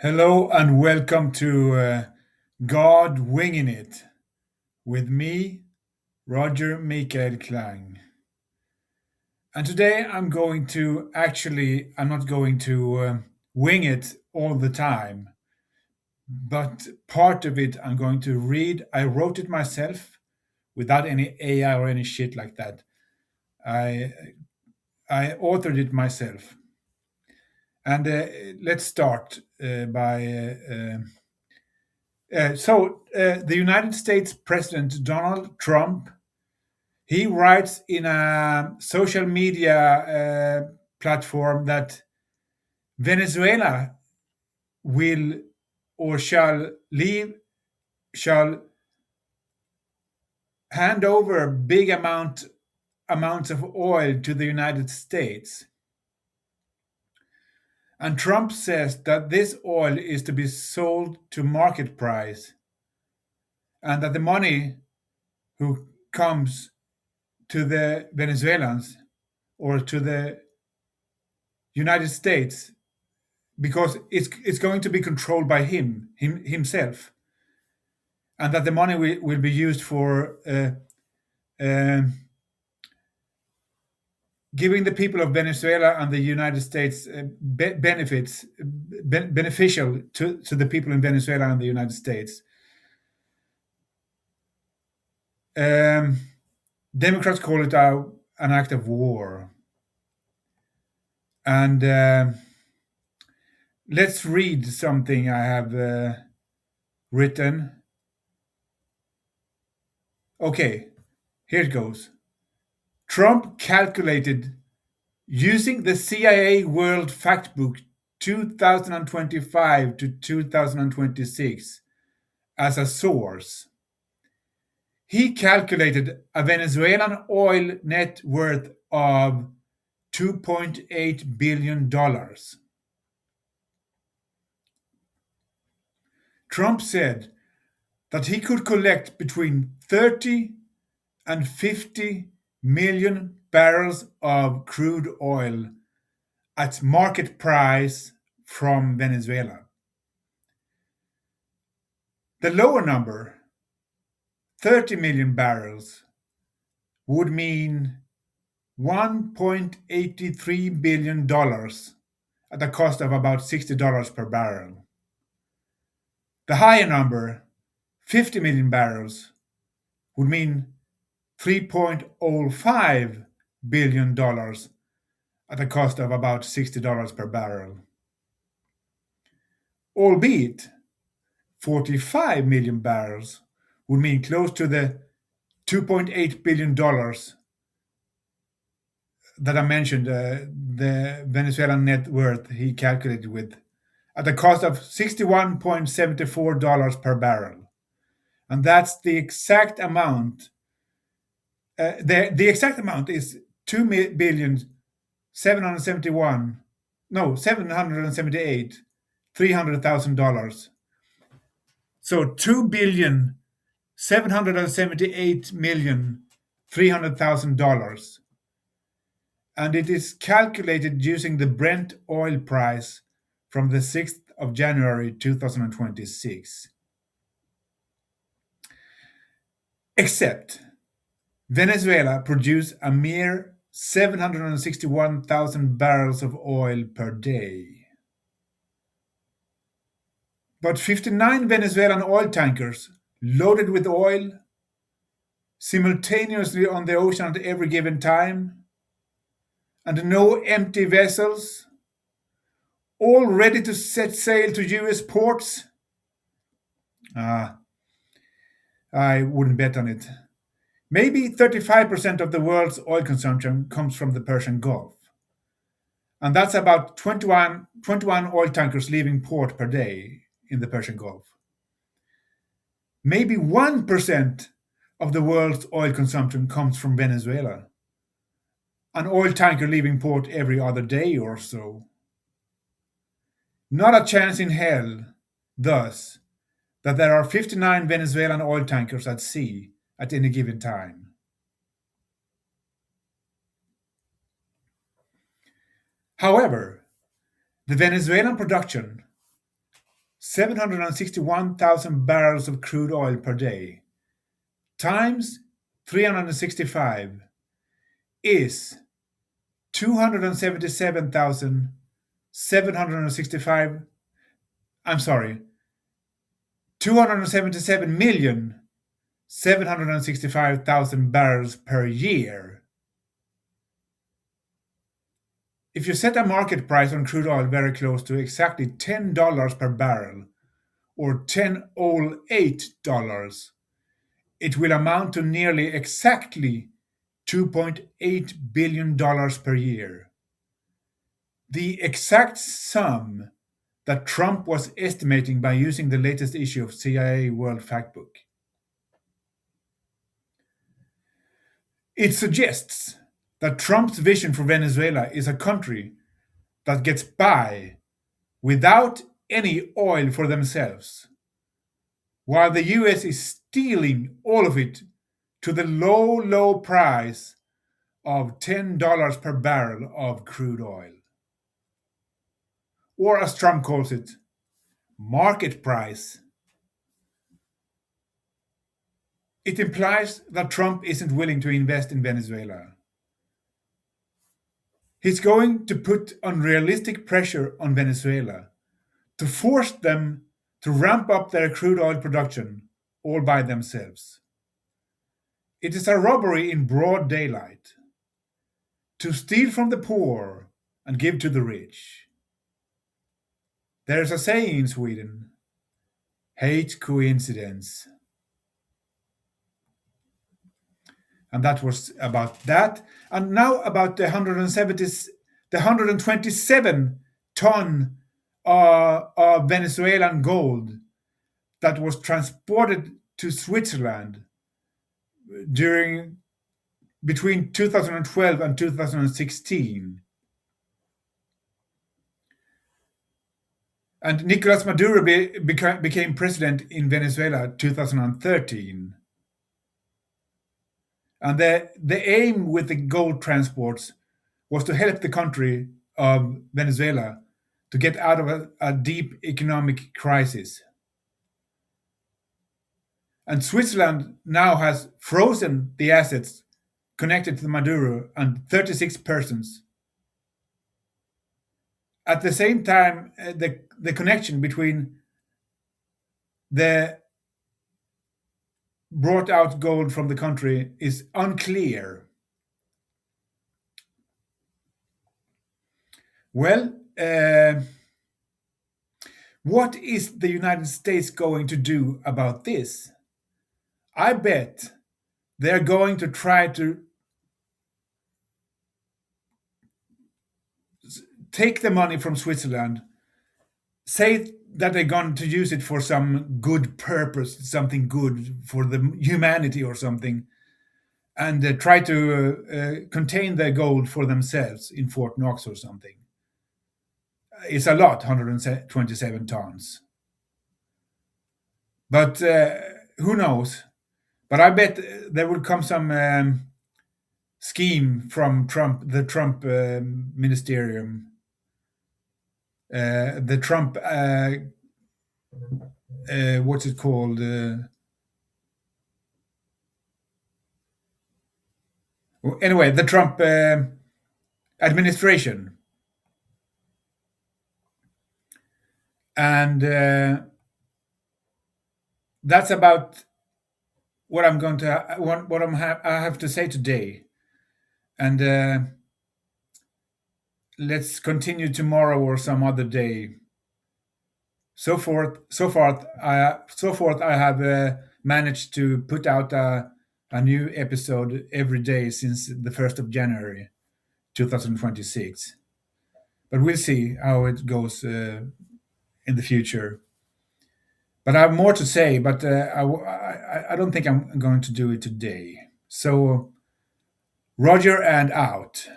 Hello and welcome to God Winging It with me, Roger Michael Klang. And today I'm not going to wing it all the time, but part of it I'm going to read. I wrote it myself without any AI or any shit like that. I, I authored it myself. And let's start the United States President Donald Trump, he writes in a social media platform that Venezuela will or shall hand over big amounts of oil to the United States. And Trump says that this oil is to be sold to market price and that the money who comes to the Venezuelans or to the United States, because it's going to be controlled by himself, and that the money will be used for uh, giving the people of Venezuela and the United States beneficial to the people in Venezuela and the United States. Um, Democrats call it an act of war. And let's read something I have written. Okay, here it goes. Trump calculated using the CIA World Factbook 2025 to 2026 as a source. He calculated a Venezuelan oil net worth of $2.8 billion. Trump said that he could collect between 30 and 50 million barrels of crude oil at market price from Venezuela. The lower number, 30 million barrels, would mean $1.83 billion at a cost of about $60 per barrel. The higher number, 50 million barrels, would mean $3.05 billion at a cost of about $60 per barrel. Albeit, 45 million barrels would mean close to the $2.8 billion that I mentioned, the Venezuelan net worth he calculated with, at a cost of $61.74 per barrel. And that's the exact amount. The exact amount is 2,771, no, 778, $300,000. So 2,778,300,000. And it is calculated using the Brent oil price from the 6th of January 2026. Except Venezuela produced a mere 761,000 barrels of oil per day. But 59 Venezuelan oil tankers loaded with oil simultaneously on the ocean at every given time, and no empty vessels, all ready to set sail to US ports? I wouldn't bet on it. Maybe 35% of the world's oil consumption comes from the Persian Gulf. And that's about 21 oil tankers leaving port per day in the Persian Gulf. Maybe 1% of the world's oil consumption comes from Venezuela. An oil tanker leaving port every other day or so. Not a chance in hell, thus, that there are 59 Venezuelan oil tankers at sea at any given time. However, the Venezuelan production 761,000 barrels of crude oil per day times 365 is 277,765. I'm sorry, 277,765,000 barrels per year. If you set a market price on crude oil very close to exactly $10 per barrel, or $10.08, it will amount to nearly exactly $2.8 billion per year. The exact sum that Trump was estimating by using the latest issue of CIA World Factbook. It suggests that Trump's vision for Venezuela is a country that gets by without any oil for themselves, while the US is stealing all of it to the low, low price of $10 per barrel of crude oil. Or as Trump calls it, market price. It implies that Trump isn't willing to invest in Venezuela. He's going to put unrealistic pressure on Venezuela to force them to ramp up their crude oil production all by themselves. It is a robbery in broad daylight to steal from the poor and give to the rich. There's a saying in Sweden, hate coincidence. And that was about that. And now about the 127 ton of Venezuelan gold that was transported to Switzerland between 2012 and 2016. And Nicolas Maduro became president in Venezuela 2013. And the aim with the gold transports was to help the country of Venezuela to get out of a deep economic crisis. And Switzerland now has frozen the assets connected to Maduro and 36 persons. At the same time, the connection between the brought out gold from the country is unclear. Well, what is the United States going to do about this? I bet they're going to try to take the money from Switzerland, say that they're going to use it for some good purpose, something good for the humanity or something, and try to contain their gold for themselves in Fort Knox or something. It's a lot, 127 tons. But who knows? But I bet there will come some scheme from the Trump ministerium, the Trump, what's it called? Anyway, the Trump administration. And that's about what I'm going to I have to say today. And let's continue tomorrow or some other day. So far, I have managed to put out a new episode every day since the 1st of January 2026. But we'll see how it goes in the future. But I have more to say, but I don't think I'm going to do it today. So, Roger and out.